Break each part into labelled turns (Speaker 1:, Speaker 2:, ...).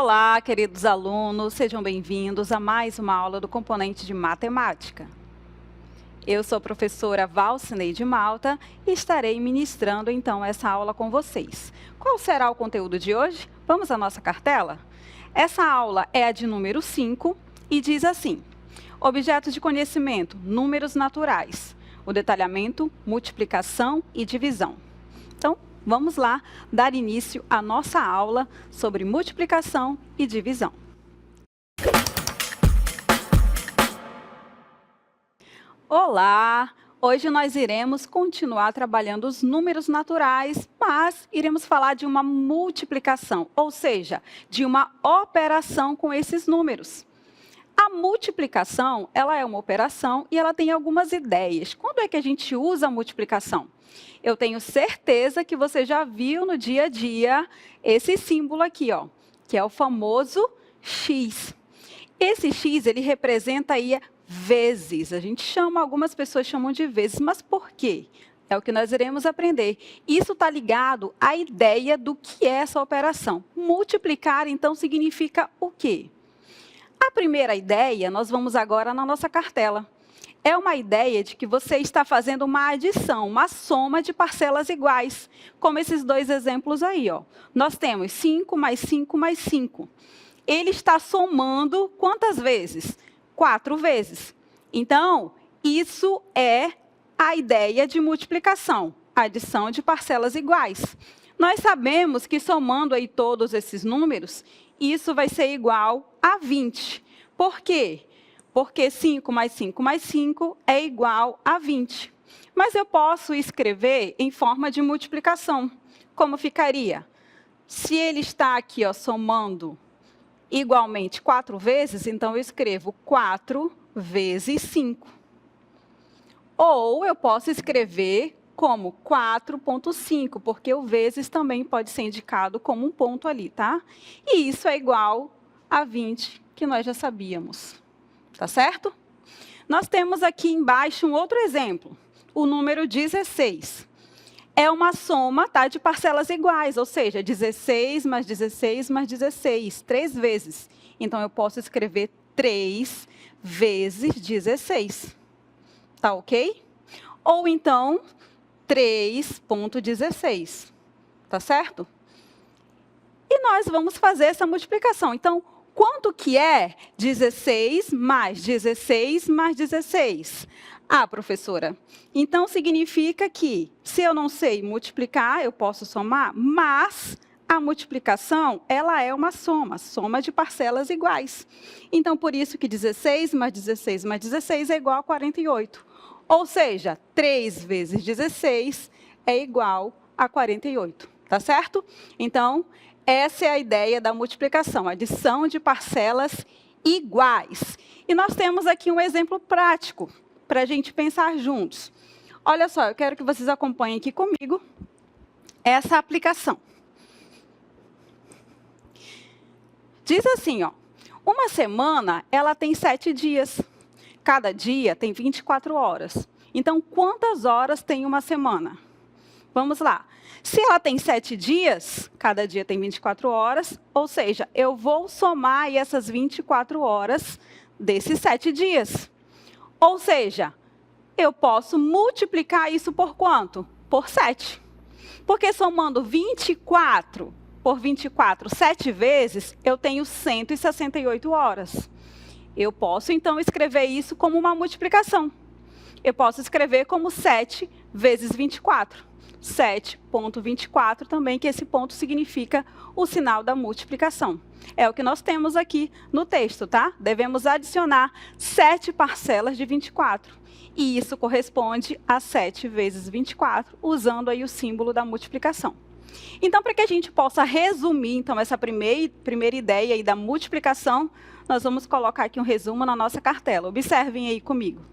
Speaker 1: Olá, queridos alunos, sejam bem-vindos a mais uma aula do componente de matemática. Eu sou a professora Valcineide Malta e estarei ministrando então essa aula com vocês. Qual será o conteúdo de hoje? Vamos à nossa cartela? Essa aula é a de número 5 e diz assim: objetos de conhecimento, números naturais, o detalhamento, multiplicação e divisão. Então, vamos lá dar início à nossa aula sobre multiplicação e divisão. Olá! Hoje nós iremos continuar trabalhando os números naturais, mas iremos falar de uma multiplicação, ou seja, de uma operação com esses números. A multiplicação, ela é uma operação e ela tem algumas ideias. Quando é que a gente usa a multiplicação? Eu tenho certeza que você já viu no dia a dia esse símbolo aqui, ó, que é o famoso X. Esse X, ele representa aí vezes. A gente chama, algumas pessoas chamam de vezes, mas por quê? É o que nós iremos aprender. Isso está ligado à ideia do que é essa operação. Multiplicar, então, significa o quê? A primeira ideia, nós vamos agora na nossa cartela. É uma ideia de que você está fazendo uma adição, uma soma de parcelas iguais, como esses dois exemplos aí, ó. Nós temos 5 mais 5 mais 5. Ele está somando quantas vezes? 4 vezes. Então, isso é a ideia de multiplicação, adição de parcelas iguais. Nós sabemos que somando aí todos esses números, isso vai ser igual a 20. Por quê? Porque 5 mais 5 mais 5 é igual a 20. Mas eu posso escrever em forma de multiplicação. Como ficaria? Se ele está aqui, ó, somando igualmente 4 vezes, então eu escrevo 4 vezes 5. Ou eu posso escrever como 4,5, porque o vezes também pode ser indicado como um ponto ali, tá? E isso é igual a 20, que nós já sabíamos. Tá certo? Nós temos aqui embaixo um outro exemplo, o número 16. É uma soma, tá, de parcelas iguais, ou seja, 16 mais 16 mais 16, 3 vezes. Então, eu posso escrever 3 vezes 16. Tá ok? Ou então, 3,16. Tá certo? E nós vamos fazer essa multiplicação. Então, quanto que é 16 mais 16 mais 16? Ah, professora, então significa que, se eu não sei multiplicar, eu posso somar, mas a multiplicação, ela é uma soma, soma de parcelas iguais. Então, por isso que 16 mais 16 mais 16 é igual a 48. Ou seja, 3 vezes 16 é igual a 48, tá certo? Então, essa é a ideia da multiplicação, adição de parcelas iguais. E nós temos aqui um exemplo prático para a gente pensar juntos. Olha só, eu quero que vocês acompanhem aqui comigo essa aplicação. Diz assim, ó, uma semana ela tem 7 dias. Cada dia tem 24 horas. Então, quantas horas tem uma semana? Vamos lá. Se ela tem 7 dias, cada dia tem 24 horas, ou seja, eu vou somar aí essas 24 horas desses 7 dias. Ou seja, eu posso multiplicar isso por quanto? Por 7. Porque somando 24 por 24 7 vezes, eu tenho 168 horas. Eu posso, então, escrever isso como uma multiplicação. Eu posso escrever como 7 vezes 24. 7,24 também, que esse ponto significa o sinal da multiplicação. É o que nós temos aqui no texto, tá? Devemos adicionar 7 parcelas de 24. E isso corresponde a 7 vezes 24, usando aí o símbolo da multiplicação. Então, para que a gente possa resumir, então, essa primeira ideia aí da multiplicação, nós vamos colocar aqui um resumo na nossa cartela. Observem aí comigo.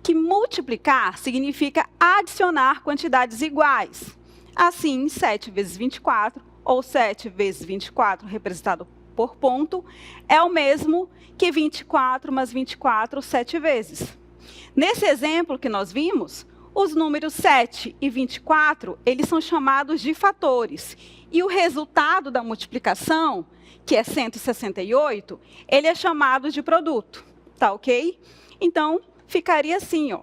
Speaker 1: Que multiplicar significa adicionar quantidades iguais. Assim, 7 vezes 24, ou 7 vezes 24, representado por ponto, é o mesmo que 24 mais 24, 7 vezes. Nesse exemplo que nós vimos, os números 7 e 24, eles são chamados de fatores. E o resultado da multiplicação que é 168, ele é chamado de produto, tá ok? Então, ficaria assim, ó,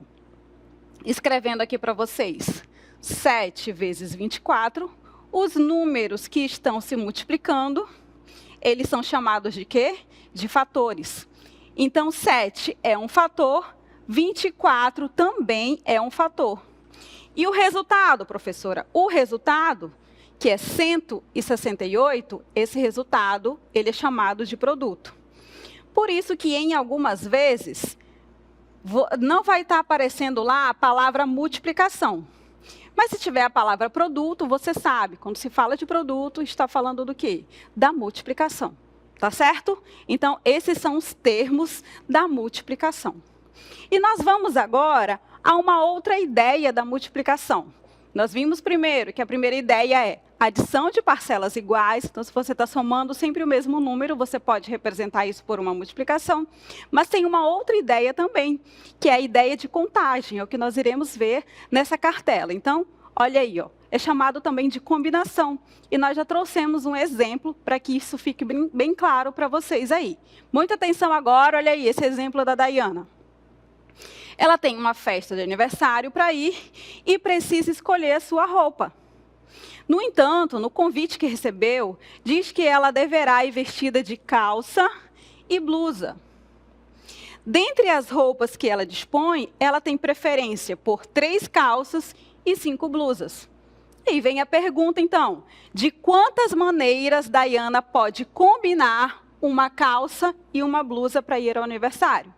Speaker 1: escrevendo aqui para vocês, 7 vezes 24, os números que estão se multiplicando, eles são chamados de quê? De fatores. Então, 7 é um fator, 24 também é um fator. E o resultado, professora? O resultado, que é 168, esse resultado, ele é chamado de produto. Por isso que, em algumas vezes, não vai estar aparecendo lá a palavra multiplicação. Mas se tiver a palavra produto, você sabe, quando se fala de produto, está falando do quê? Da multiplicação, tá certo? Então, esses são os termos da multiplicação. E nós vamos agora a uma outra ideia da multiplicação. Nós vimos primeiro que a primeira ideia é adição de parcelas iguais. Então, se você está somando sempre o mesmo número, você pode representar isso por uma multiplicação. Mas tem uma outra ideia também, que é a ideia de contagem, é o que nós iremos ver nessa cartela. Então, olha aí, ó, é chamado também de combinação. E nós já trouxemos um exemplo para que isso fique bem claro para vocês aí. Muita atenção agora, olha aí, esse exemplo da Dayana. Ela tem uma festa de aniversário para ir e precisa escolher a sua roupa. No entanto, no convite que recebeu, diz que ela deverá ir vestida de calça e blusa. Dentre as roupas que ela dispõe, ela tem preferência por 3 calças e 5 blusas. E aí vem a pergunta, então, de quantas maneiras Dayana pode combinar uma calça e uma blusa para ir ao aniversário?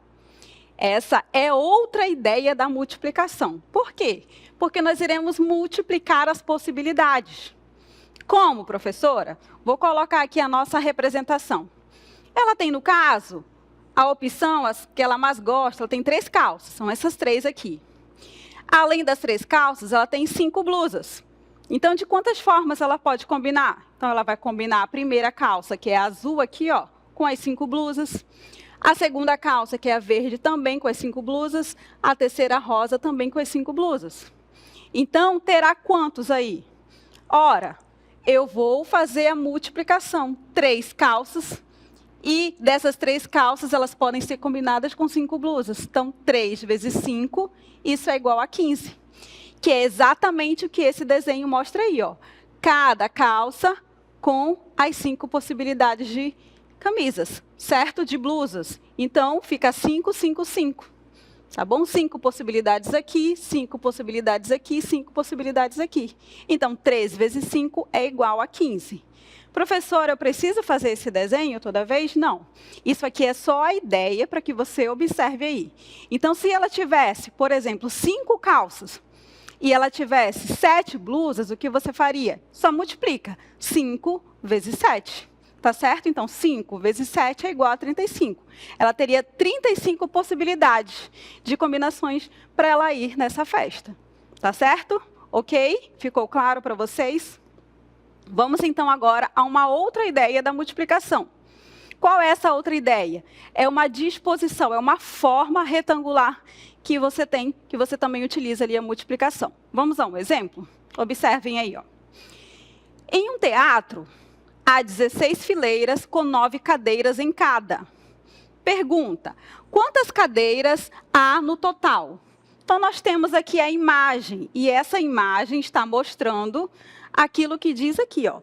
Speaker 1: Essa é outra ideia da multiplicação. Por quê? Porque nós iremos multiplicar as possibilidades. Como, professora? Vou colocar aqui a nossa representação. Ela tem, no caso, a opção as que ela mais gosta, ela tem 3 calças, são essas 3 aqui. Além das 3 calças, ela tem 5 blusas. Então, de quantas formas ela pode combinar? Então, ela vai combinar a primeira calça, que é a azul aqui, ó, com as 5 blusas. A segunda calça, que é a verde, também com as 5 blusas. A terceira rosa, também com as 5 blusas. Então, terá quantos aí? Ora, eu vou fazer a multiplicação. 3 calças. E dessas 3 calças, elas podem ser combinadas com 5 blusas. Então, 3 vezes 5, isso é igual a 15. Que é exatamente o que esse desenho mostra aí, ó. Cada calça com as 5 possibilidades de camisas, certo? De blusas. Então, fica 5, 5, 5. Tá bom? 5 possibilidades aqui, 5 possibilidades aqui, 5 possibilidades aqui. Então, 3 vezes 5 é igual a 15. Professora, eu preciso fazer esse desenho toda vez? Não. Isso aqui é só a ideia para que você observe aí. Então, se ela tivesse, por exemplo, 5 calças e ela tivesse 7 blusas, o que você faria? Só multiplica. 5 vezes 7. Tá certo? Então, 5 vezes 7 é igual a 35. Ela teria 35 possibilidades de combinações para ela ir nessa festa. Tá certo? Ok? Ficou claro para vocês? Vamos, então, agora a uma outra ideia da multiplicação. Qual é essa outra ideia? É uma disposição, é uma forma retangular que você tem, que você também utiliza ali a multiplicação. Vamos a um exemplo? Observem aí, ó. Em um teatro, há 16 fileiras com 9 cadeiras em cada. Pergunta, quantas cadeiras há no total? Então, nós temos aqui a imagem, e essa imagem está mostrando aquilo que diz aqui, ó.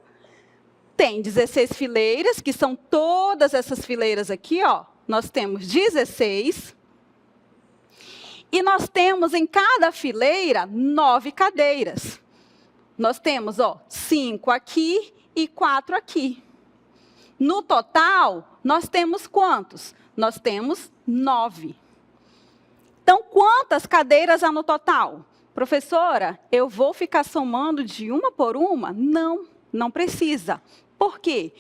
Speaker 1: Tem 16 fileiras, que são todas essas fileiras aqui, ó. Nós temos 16. E nós temos em cada fileira 9 cadeiras. Nós temos, ó, 5 aqui e 4 aqui. No total, nós temos quantos? Nós temos 9. Então, quantas cadeiras há no total? Professora, eu vou ficar somando de uma por uma? Não, não precisa. Por quê?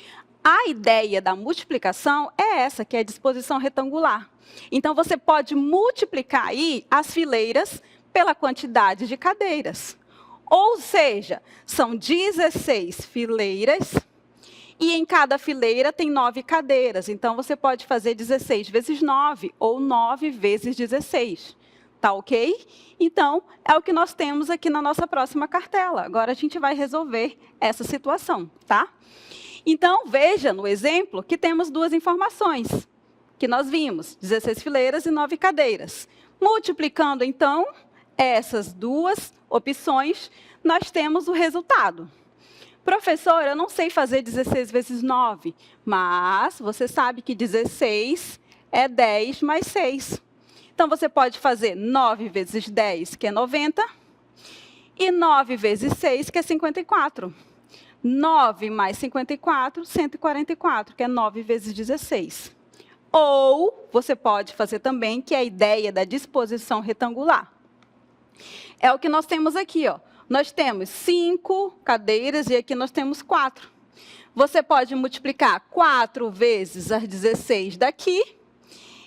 Speaker 1: A ideia da multiplicação é essa, que é a disposição retangular. Então, você pode multiplicar aí as fileiras pela quantidade de cadeiras. Ou seja, são 16 fileiras e em cada fileira tem 9 cadeiras. Então, você pode fazer 16 vezes 9 ou 9 vezes 16. Tá ok? Então, é o que nós temos aqui na nossa próxima cartela. Agora, a gente vai resolver essa situação, tá? Então, veja no exemplo que temos duas informações, que nós vimos, 16 fileiras e 9 cadeiras. Multiplicando, então, essas duas opções, nós temos o resultado. Professor, eu não sei fazer 16 vezes 9, mas você sabe que 16 é 10 mais 6. Então, você pode fazer 9 vezes 10, que é 90, e 9 vezes 6, que é 54. 9 mais 54, 144, que é 9 vezes 16. Ou você pode fazer também, que é a ideia da disposição retangular. É o que nós temos aqui, ó. Nós temos 5 cadeiras e aqui nós temos 4. Você pode multiplicar 4 vezes as 16 daqui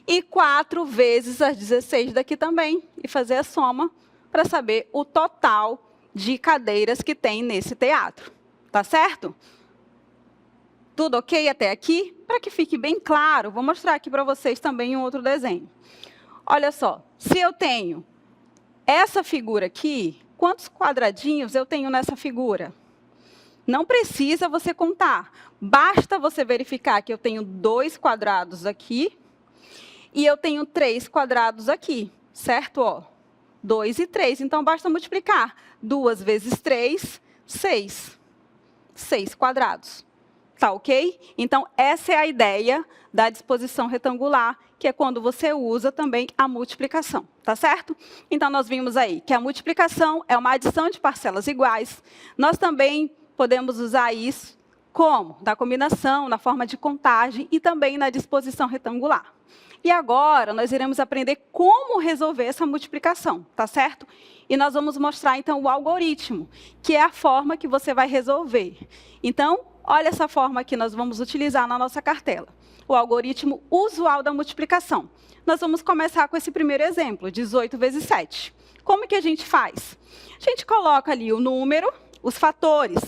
Speaker 1: e 4 vezes as 16 daqui também, e fazer a soma para saber o total de cadeiras que tem nesse teatro. Tá certo? Tudo ok até aqui? Para que fique bem claro, vou mostrar aqui para vocês também um outro desenho. Olha só, se eu tenho essa figura aqui, quantos quadradinhos eu tenho nessa figura? Não precisa você contar, basta você verificar que eu tenho 2 quadrados aqui e eu tenho 3 quadrados aqui, certo? Ó, 2 e 3, então basta multiplicar. 2 vezes 3, 6. 6 quadrados. Tá ok? Então, essa é a ideia da disposição retangular, que é quando você usa também a multiplicação, tá certo? Então, nós vimos aí que a multiplicação é uma adição de parcelas iguais. Nós também podemos usar isso como? Na combinação, na forma de contagem e também na disposição retangular. E agora, nós iremos aprender como resolver essa multiplicação, tá certo? E nós vamos mostrar, então, o algoritmo, que é a forma que você vai resolver. Então, olha essa forma que nós vamos utilizar na nossa cartela. O algoritmo usual da multiplicação. Nós vamos começar com esse primeiro exemplo, 18 vezes 7. Como que a gente faz? A gente coloca ali o número, os fatores,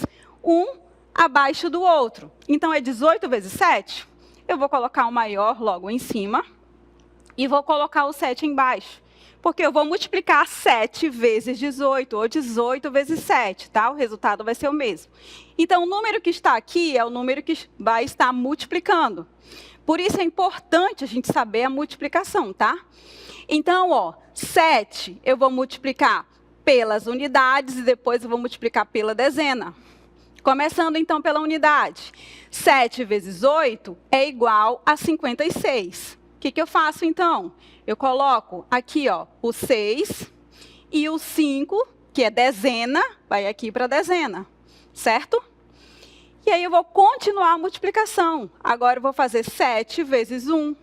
Speaker 1: um abaixo do outro. Então, é 18 vezes 7. Eu vou colocar o maior logo em cima e vou colocar o 7 embaixo. Porque eu vou multiplicar 7 vezes 18, ou 18 vezes 7, tá? O resultado vai ser o mesmo. Então, o número que está aqui é o número que vai estar multiplicando. Por isso é importante a gente saber a multiplicação, tá? Então, ó, 7 eu vou multiplicar pelas unidades e depois eu vou multiplicar pela dezena. Começando, então, pela unidade. 7 vezes 8 é igual a 56. O que eu faço, então? Eu coloco aqui, ó, o 6 e o 5, que é dezena, vai aqui para a dezena, certo? E aí eu vou continuar a multiplicação. Agora eu vou fazer 7 vezes 1.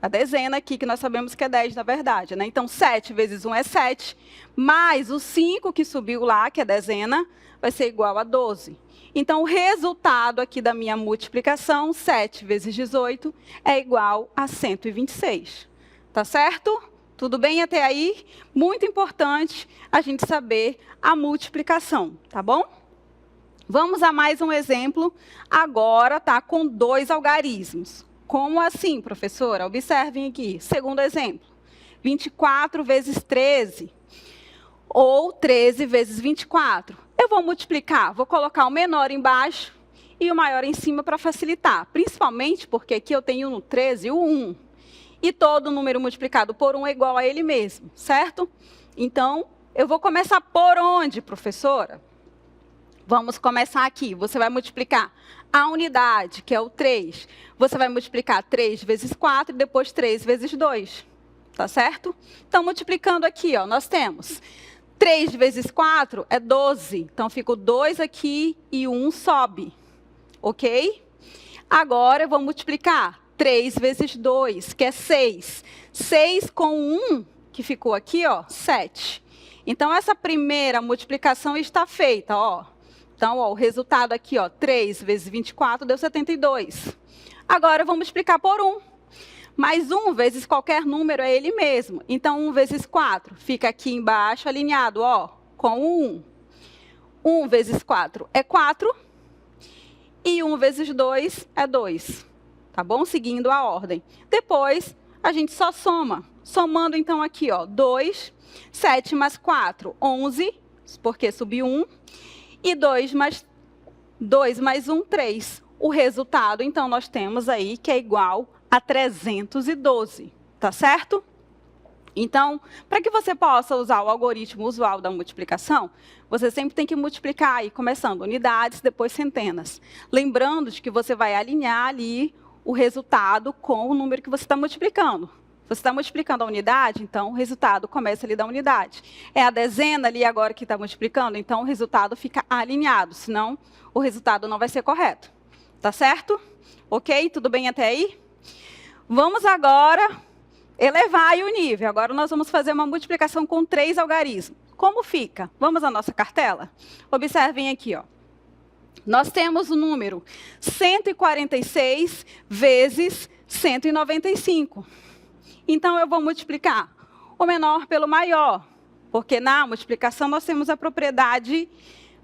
Speaker 1: A dezena aqui, que nós sabemos que é 10, na verdade, né? Então, 7 vezes 1 é 7, mais o 5 que subiu lá, que é dezena, vai ser igual a 12. Então, o resultado aqui da minha multiplicação, 7 vezes 18, é igual a 126. Tá certo? Tudo bem até aí? Muito importante a gente saber a multiplicação, tá bom? Vamos a mais um exemplo, agora tá com 2 algarismos. Como assim, professora? Observem aqui. Segundo exemplo, 24 vezes 13, ou 13 vezes 24. Eu vou multiplicar, vou colocar o menor embaixo e o maior em cima para facilitar. Principalmente porque aqui eu tenho no 13 o 1. E todo número multiplicado por 1 é igual a ele mesmo, certo? Então, eu vou começar por onde, professora? Vamos começar aqui. Você vai multiplicar a unidade, que é o 3. Você vai multiplicar 3 vezes 4 e depois 3 vezes 2. Tá certo? Então, multiplicando aqui, ó, nós temos 3 vezes 4 é 12. Então, fica o 2 aqui e o 1 sobe. Ok? Agora, eu vou multiplicar 3 vezes 2, que é 6. 6 com 1, que ficou aqui, ó, 7. Então, essa primeira multiplicação está feita, ó. Então, ó, o resultado aqui, ó, 3 vezes 24 deu 72. Agora, eu vou multiplicar por 1. Mais 1 vezes qualquer número é ele mesmo. Então, 1 vezes 4 fica aqui embaixo, alinhado, ó, com o 1. 1 vezes 4 é 4. E 1 vezes 2 é 2. Tá bom? Seguindo a ordem. Depois, a gente só soma. Somando, então, aqui, ó, 2, 7 mais 4, 11, porque subiu 1. E 2 mais 1, 3. O resultado, então, nós temos aí que é igual a 312, tá certo? Então, para que você possa usar o algoritmo usual da multiplicação, você sempre tem que multiplicar aí, começando unidades, depois centenas. Lembrando de que você vai alinhar ali o resultado com o número que você está multiplicando. Você está multiplicando a unidade, então o resultado começa ali da unidade. É a dezena ali agora que está multiplicando, então o resultado fica alinhado, senão o resultado não vai ser correto. Tá certo? Ok? Tudo bem até aí? Vamos agora elevar aí o nível. Agora nós vamos fazer uma multiplicação com 3 algarismos. Como fica? Vamos à nossa cartela? Observem aqui, ó. Nós temos o número 146 vezes 195. Então, eu vou multiplicar o menor pelo maior, porque na multiplicação nós temos a propriedade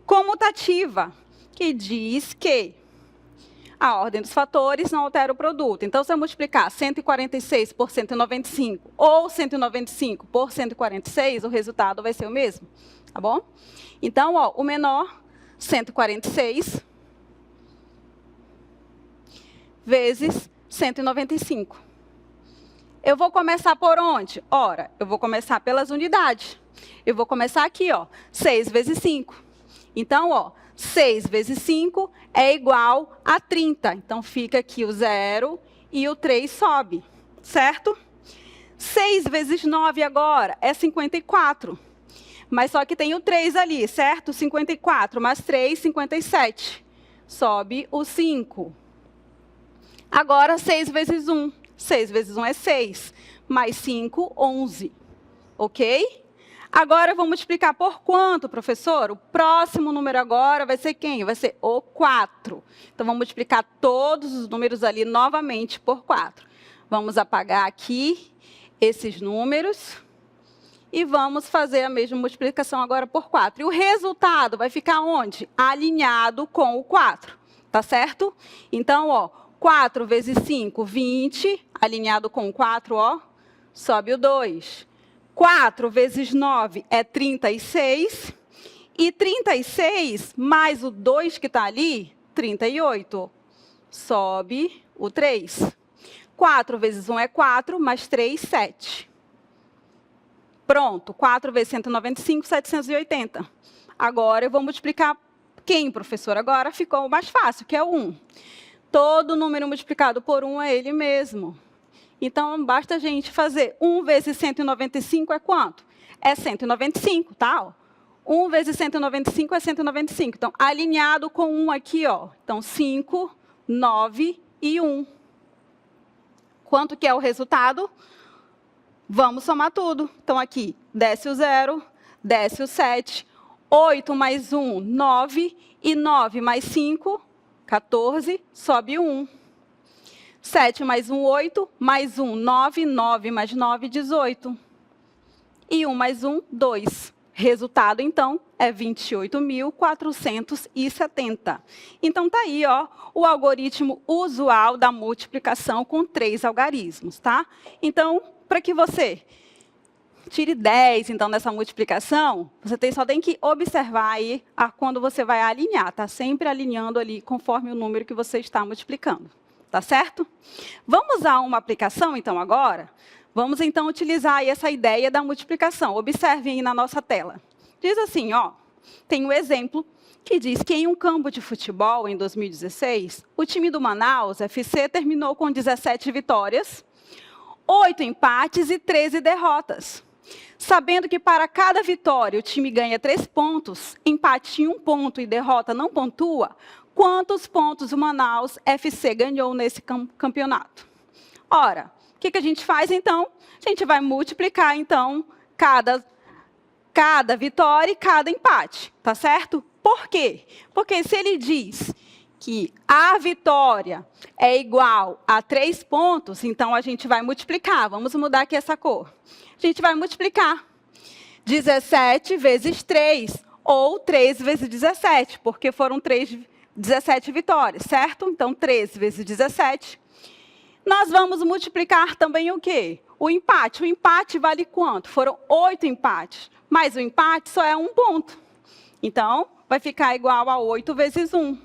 Speaker 1: comutativa, que diz que a ordem dos fatores não altera o produto. Então, se eu multiplicar 146 por 195 ou 195 por 146, o resultado vai ser o mesmo, tá bom? Então, ó, o menor, 146 vezes 195. Eu vou começar por onde? Ora, eu vou começar pelas unidades. Eu vou começar aqui, ó, 6 vezes 5. Então, ó, 6 vezes 5 é igual a 30. Então, fica aqui o 0 e o 3 sobe, certo? 6 vezes 9 agora é 54. Mas só que tem o 3 ali, certo? 54 mais 3, 57. Sobe o 5. Agora, 6 vezes 1. 6 vezes 1 é 6. Mais 5, 11. Ok? Agora, eu vou multiplicar por quanto, professor? O próximo número agora vai ser quem? Vai ser o 4. Então, vamos multiplicar todos os números ali novamente por 4. Vamos apagar aqui esses números. E vamos fazer a mesma multiplicação agora por 4. E o resultado vai ficar onde? Alinhado com o 4. Tá certo? Então, ó, 4 vezes 5, 20. Alinhado com o 4, ó, sobe o 2. 4 vezes 9 é 36. E 36 mais o 2 que está ali, 38. Sobe o 3. 4 vezes 1 é 4, mais 3, 7. Pronto, 4 vezes 195, 780. Agora eu vou multiplicar quem, professor? Agora ficou mais fácil, que é o 1. Todo número multiplicado por 1 é ele mesmo. Então, basta a gente fazer 1 vezes 195 é quanto? É 195, tá? 1 vezes 195 é 195. Então, alinhado com 1 aqui, ó. Então, 5, 9 e 1. Quanto que é o resultado? Vamos somar tudo. Então, aqui, desce o 0, desce o 7. 8 mais 1, 9. E 9 mais 5, 14, sobe 1. 7 mais 1, 8. Mais 1, 9. 9 mais 9, 18. E 1 mais 1, 2. Resultado, então, é 28.470. Então, está aí, ó, o algoritmo usual da multiplicação com 3 algarismos, tá? Então, para que você tire 10, então, nessa multiplicação, você só tem que observar aí quando você vai alinhar, tá? Sempre alinhando ali conforme o número que você está multiplicando, tá certo? Vamos a uma aplicação, então, agora? Vamos, então, utilizar aí essa ideia da multiplicação. Observem aí na nossa tela. Diz assim, ó, tem um exemplo que diz que em um campo de futebol, em 2016, o time do Manaus FC terminou com 17 vitórias, 8 empates e 13 derrotas. Sabendo que para cada vitória o time ganha 3 pontos, empate em 1 ponto e derrota não pontua, quantos pontos o Manaus FC ganhou nesse campeonato? Ora, o que a gente faz, então? A gente vai multiplicar, então, cada vitória e cada empate, tá certo? Por quê? Porque se ele diz que a vitória é igual a 3 pontos, então a gente vai multiplicar. Vamos mudar aqui essa cor. A gente vai multiplicar 17 vezes 3, ou 3 vezes 17, porque foram 17 vitórias, certo? Então, 3 vezes 17. Nós vamos multiplicar também o quê? O empate. O empate vale quanto? Foram 8 empates, mas o empate só é 1 ponto. Então, vai ficar igual a 8 vezes 1.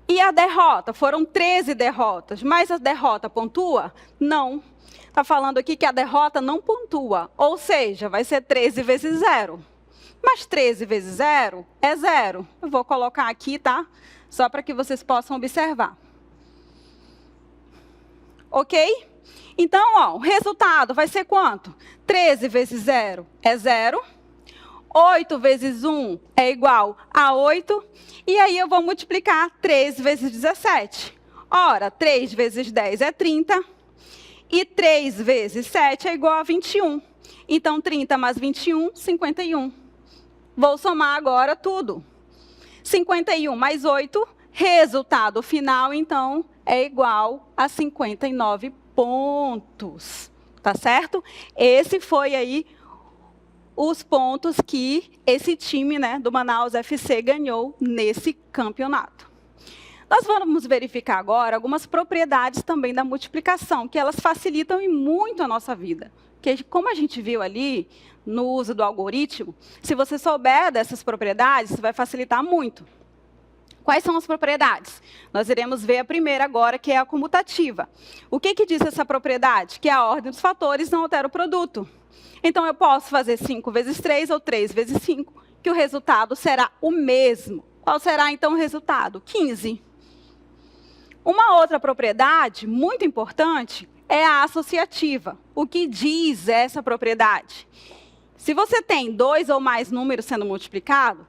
Speaker 1: E a derrota? Foram 13 derrotas, mas a derrota pontua? Não. Está falando aqui que a derrota não pontua, ou seja, vai ser 13 vezes 0. Mas 13 vezes 0 é 0. Eu vou colocar aqui, tá? Só para que vocês possam observar. Ok? Então, ó, o resultado vai ser quanto? 13 vezes 0 é 0. 8 vezes 1 é igual a 8. E aí eu vou multiplicar 3 vezes 17. Ora, 3 vezes 10 é 30. E 3 vezes 7 é igual a 21. Então, 30 mais 21, 51. Vou somar agora tudo. 51 mais 8, resultado final, então, é igual a 59 pontos. Tá certo? Esse foi aí os pontos que esse time, né, do Manaus FC ganhou nesse campeonato. Nós vamos verificar agora algumas propriedades também da multiplicação, que elas facilitam e muito a nossa vida. Porque, como a gente viu ali no uso do algoritmo, se você souber dessas propriedades, isso vai facilitar muito. Quais são as propriedades? Nós iremos ver a primeira agora, que é a comutativa. O que diz essa propriedade? Que a ordem dos fatores não altera o produto. Então, eu posso fazer 5 vezes 3 ou 3 vezes 5, que o resultado será o mesmo. Qual será, então, o resultado? 15. Uma outra propriedade muito importante é a associativa. O que diz essa propriedade? Se você tem 2 ou mais números sendo multiplicados,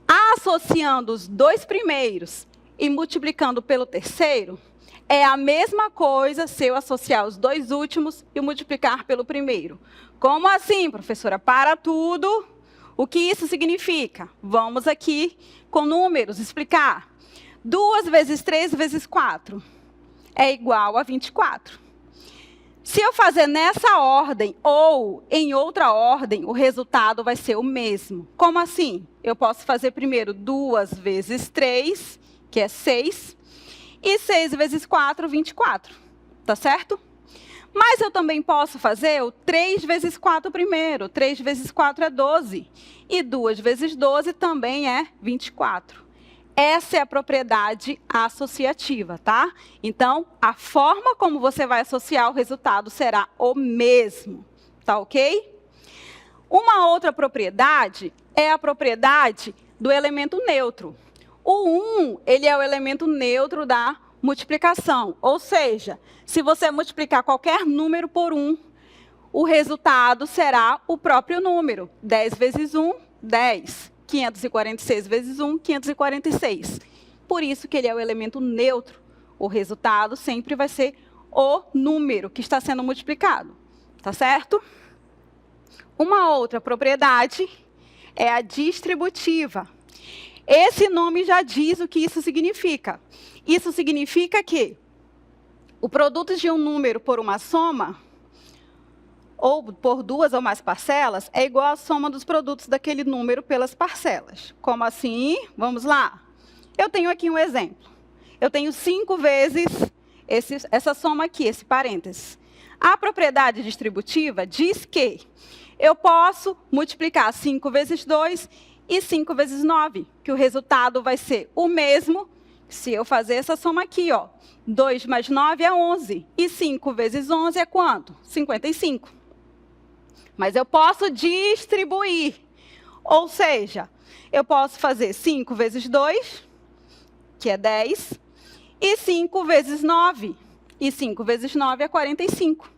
Speaker 1: associando os 2 primeiros e multiplicando pelo terceiro, é a mesma coisa se eu associar os 2 últimos e multiplicar pelo primeiro. Como assim, professora? Para tudo. O que isso significa? Vamos aqui com números explicar. 2 vezes 3 vezes 4 é igual a 24. Se eu fazer nessa ordem ou em outra ordem, o resultado vai ser o mesmo. Como assim? Eu posso fazer primeiro 2 vezes 3, que é 6, e 6 vezes 4, 24. Tá certo? Mas eu também posso fazer o 3 vezes 4 primeiro. 3 vezes 4 é 12. E 2 vezes 12 também é 24. Essa é a propriedade associativa, tá? Então, a forma como você vai associar o resultado será o mesmo, tá ok? Uma outra propriedade é a propriedade do elemento neutro. O 1, ele é o elemento neutro da multiplicação, ou seja, se você multiplicar qualquer número por 1, o resultado será o próprio número. 10 vezes 1, 10. 546 vezes 1, 546. Por isso que ele é o elemento neutro. O resultado sempre vai ser o número que está sendo multiplicado. Tá certo? Uma outra propriedade é a distributiva. Esse nome já diz o que isso significa. Isso significa que o produto de um número por uma soma, ou por 2 ou mais parcelas, é igual à soma dos produtos daquele número pelas parcelas. Como assim? Vamos lá. Eu tenho aqui um exemplo. Eu tenho 5 vezes essa soma aqui, esse parênteses. A propriedade distributiva diz que eu posso multiplicar 5 vezes 2 e 5 vezes 9, que o resultado vai ser o mesmo se eu fazer essa soma aqui, ó. 2 mais 9 é 11. E 5 vezes 11 é quanto? 55. Mas eu posso distribuir. Ou seja, eu posso fazer 5 vezes 2, que é 10, e 5 vezes 9. E 5 vezes 9 é 45.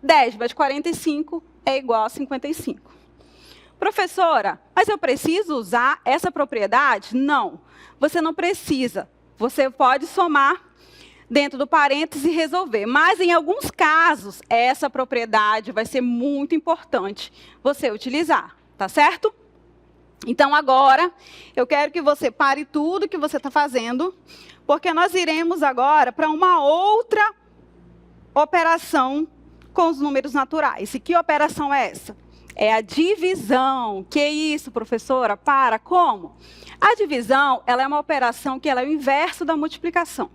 Speaker 1: 10 mais 45 é igual a 55. Professora, mas eu preciso usar essa propriedade? Não, você não precisa. Você pode somar dentro do parênteses e resolver. Mas, em alguns casos, essa propriedade vai ser muito importante você utilizar, tá certo? Então, agora, eu quero que você pare tudo que você está fazendo, porque nós iremos agora para uma outra operação com os números naturais. E que operação é essa? É a divisão. Que isso, professora? Para, como? A divisão, ela é uma operação que ela é o inverso da multiplicação.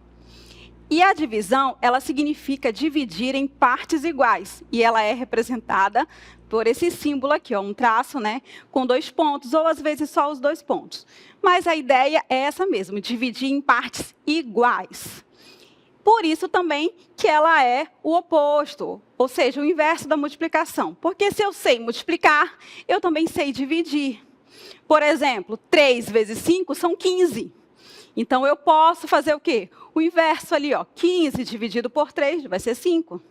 Speaker 1: E a divisão, ela significa dividir em partes iguais. E ela é representada por esse símbolo aqui, ó, um traço, né, com 2 pontos, ou às vezes só os 2 pontos. Mas a ideia é essa mesmo, dividir em partes iguais. Por isso também que ela é o oposto, ou seja, o inverso da multiplicação. Porque se eu sei multiplicar, eu também sei dividir. Por exemplo, 3 vezes 5 são 15. Então, eu posso fazer o quê? O inverso ali, ó, 15 dividido por 3 vai ser 5.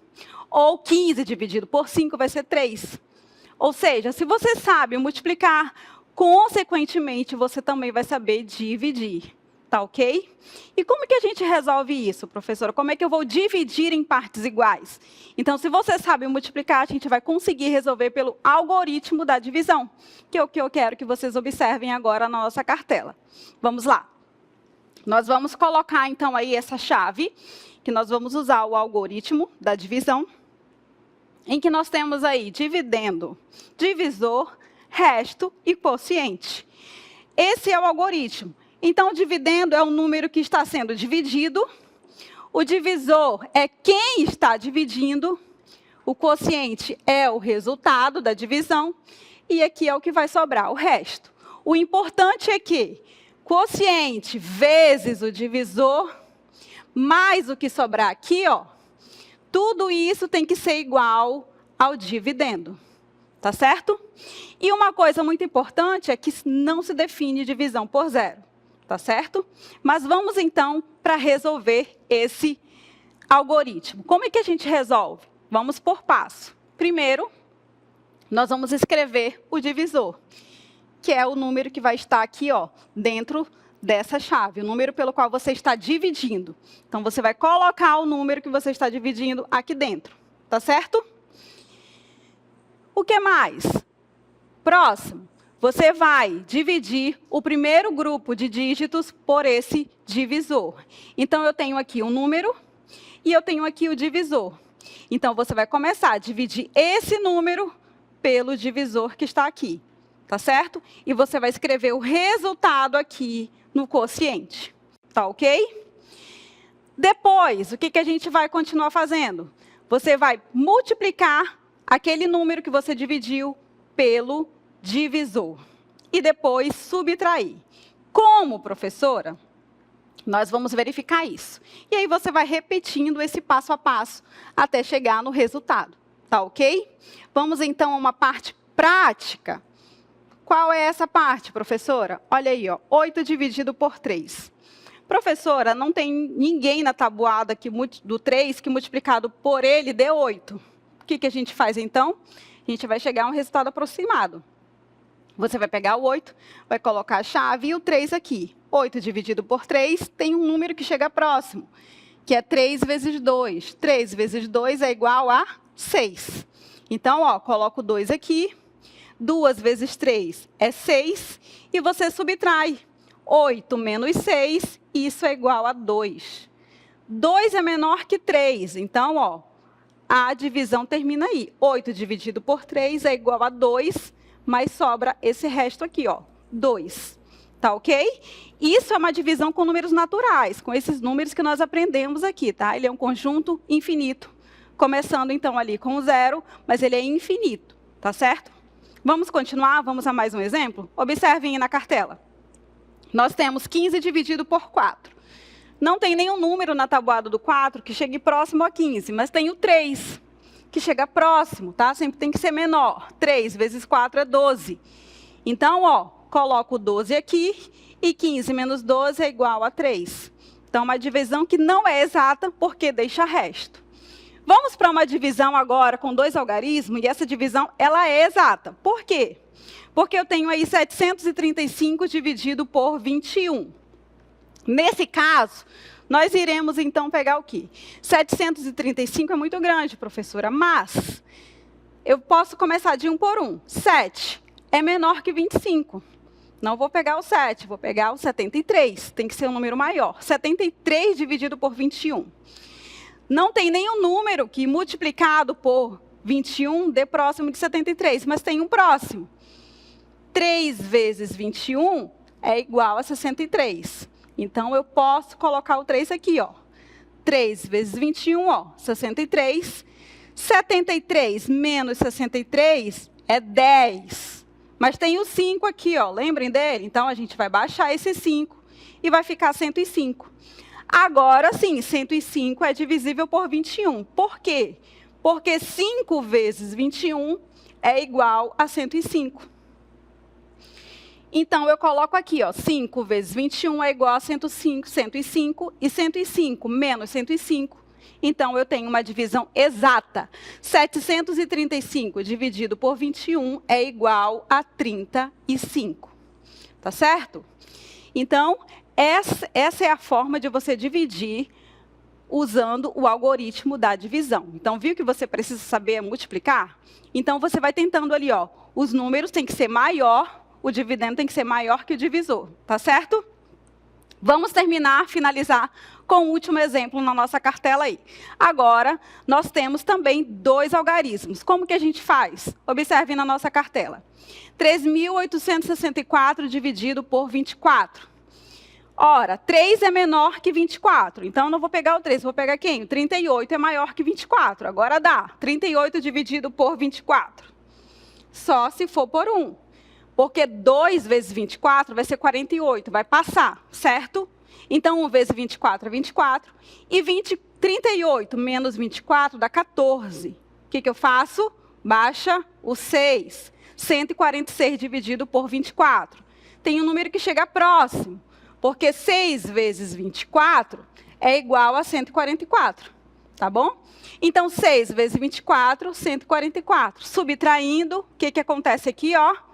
Speaker 1: Ou 15 dividido por 5 vai ser 3. Ou seja, se você sabe multiplicar, consequentemente, você também vai saber dividir. Tá ok? E como que a gente resolve isso, professora? Como é que eu vou dividir em partes iguais? Então, se você sabe multiplicar, a gente vai conseguir resolver pelo algoritmo da divisão, que é o que eu quero que vocês observem agora na nossa cartela. Vamos lá. Nós vamos colocar, então, aí essa chave, que nós vamos usar o algoritmo da divisão, em que nós temos aí dividendo, divisor, resto e quociente. Esse é o algoritmo. Então, o dividendo é o número que está sendo dividido, o divisor é quem está dividindo, o quociente é o resultado da divisão, e aqui é o que vai sobrar, o resto. O importante é que quociente vezes o divisor, mais o que sobrar aqui, ó, tudo isso tem que ser igual ao dividendo. Tá certo? E uma coisa muito importante é que não se define divisão por zero. Tá certo? Mas vamos, então, para resolver esse algoritmo. Como é que a gente resolve? Vamos por passo. Primeiro, nós vamos escrever o divisor, que é o número que vai estar aqui, ó, dentro dessa chave, o número pelo qual você está dividindo. Então, você vai colocar o número que você está dividindo aqui dentro. Tá certo? O que mais? Próximo. Você vai dividir o primeiro grupo de dígitos por esse divisor. Então, eu tenho aqui um número e eu tenho aqui o divisor. Então, você vai começar a dividir esse número pelo divisor que está aqui. Tá certo? E você vai escrever o resultado aqui no quociente. Tá ok? Depois, o que a gente vai continuar fazendo? Você vai multiplicar aquele número que você dividiu pelo divisor. E depois subtrair. Como, professora? Nós vamos verificar isso. E aí você vai repetindo esse passo a passo até chegar no resultado. Tá ok? Vamos então a uma parte prática. Qual é essa parte, professora? Olha aí, ó, 8 dividido por 3. Professora, não tem ninguém na tabuada do 3 que multiplicado por ele dê 8. O que a gente faz então? A gente vai chegar a um resultado aproximado. Você vai pegar o 8, vai colocar a chave e o 3 aqui. 8 dividido por 3 tem um número que chega próximo, que é 3 vezes 2. 3 vezes 2 é igual a 6. Então, ó, coloco o 2 aqui. 2 vezes 3 é 6. E você subtrai. 8 menos 6, isso é igual a 2. 2 é menor que 3. Então, ó, a divisão termina aí. 8 dividido por 3 é igual a 2, mas sobra esse resto aqui, ó, 2. Tá ok? Isso é uma divisão com números naturais, com esses números que nós aprendemos aqui, tá? Ele é um conjunto infinito. Começando, então, ali com o 0, mas ele é infinito, tá certo? Vamos continuar? Vamos a mais um exemplo? Observem aí na cartela. Nós temos 15 dividido por 4. Não tem nenhum número na tabuada do 4 que chegue próximo a 15, mas tem o 3, que chega próximo, tá? Sempre tem que ser menor. 3 vezes 4 é 12. Então, ó, coloco o 12 aqui, e 15 menos 12 é igual a 3. Então, uma divisão que não é exata, porque deixa resto. Vamos para uma divisão agora com 2 algarismos, e essa divisão ela é exata. Por quê? Porque eu tenho aí 735 dividido por 21. Nesse caso, nós iremos, então, pegar o quê? 735 é muito grande, professora, mas eu posso começar de 1 por 1. 7 é menor que 25. Não vou pegar o 7, vou pegar o 73. Tem que ser um número maior. 73 dividido por 21. Não tem nenhum número que, multiplicado por 21, dê próximo de 73, mas tem um próximo. 3 vezes 21 é igual a 63. Então, eu posso colocar o 3 aqui, ó. 3 vezes 21, ó, 63. 73 menos 63 é 10. Mas tem o 5 aqui, ó, lembrem dele? Então, a gente vai baixar esse 5 e vai ficar 105. Agora, sim, 105 é divisível por 21. Por quê? Porque 5 vezes 21 é igual a 105. Então, eu coloco aqui, ó, 5 vezes 21 é igual a 105, 105, e 105 menos 105. Então, eu tenho uma divisão exata. 735 dividido por 21 é igual a 35. Tá certo? Então, essa é a forma de você dividir usando o algoritmo da divisão. Então, viu que você precisa saber multiplicar? Então, você vai tentando ali, ó, os números têm que ser maior, o dividendo tem que ser maior que o divisor. Tá certo? Vamos finalizar com o último exemplo na nossa cartela aí. Agora, nós temos também 2 algarismos. Como que a gente faz? Observe na nossa cartela. 3.864 dividido por 24. Ora, 3 é menor que 24. Então, eu não vou pegar o 3, vou pegar quem? O 38 é maior que 24. Agora dá. 38 dividido por 24. Só se for por 1. Porque 2 vezes 24 vai ser 48, vai passar, certo? Então, 1 vezes 24 é 24. E 38 menos 24 dá 14. O que eu faço? Baixa o 6. 146 dividido por 24. Tem um número que chega próximo. Porque 6 vezes 24 é igual a 144. Tá bom? Então, 6 vezes 24, 144. Subtraindo, o que acontece aqui, ó?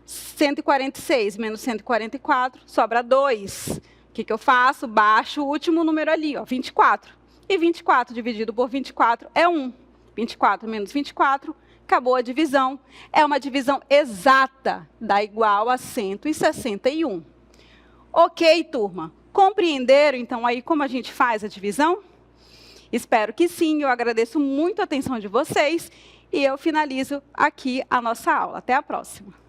Speaker 1: 146 menos 144, sobra 2. O que eu faço? Baixo o último número ali, ó, 24. E 24 dividido por 24 é 1. 24 menos 24, acabou a divisão. É uma divisão exata, dá igual a 161. Ok, turma? Compreenderam, então, aí como a gente faz a divisão? Espero que sim, eu agradeço muito a atenção de vocês e eu finalizo aqui a nossa aula. Até a próxima.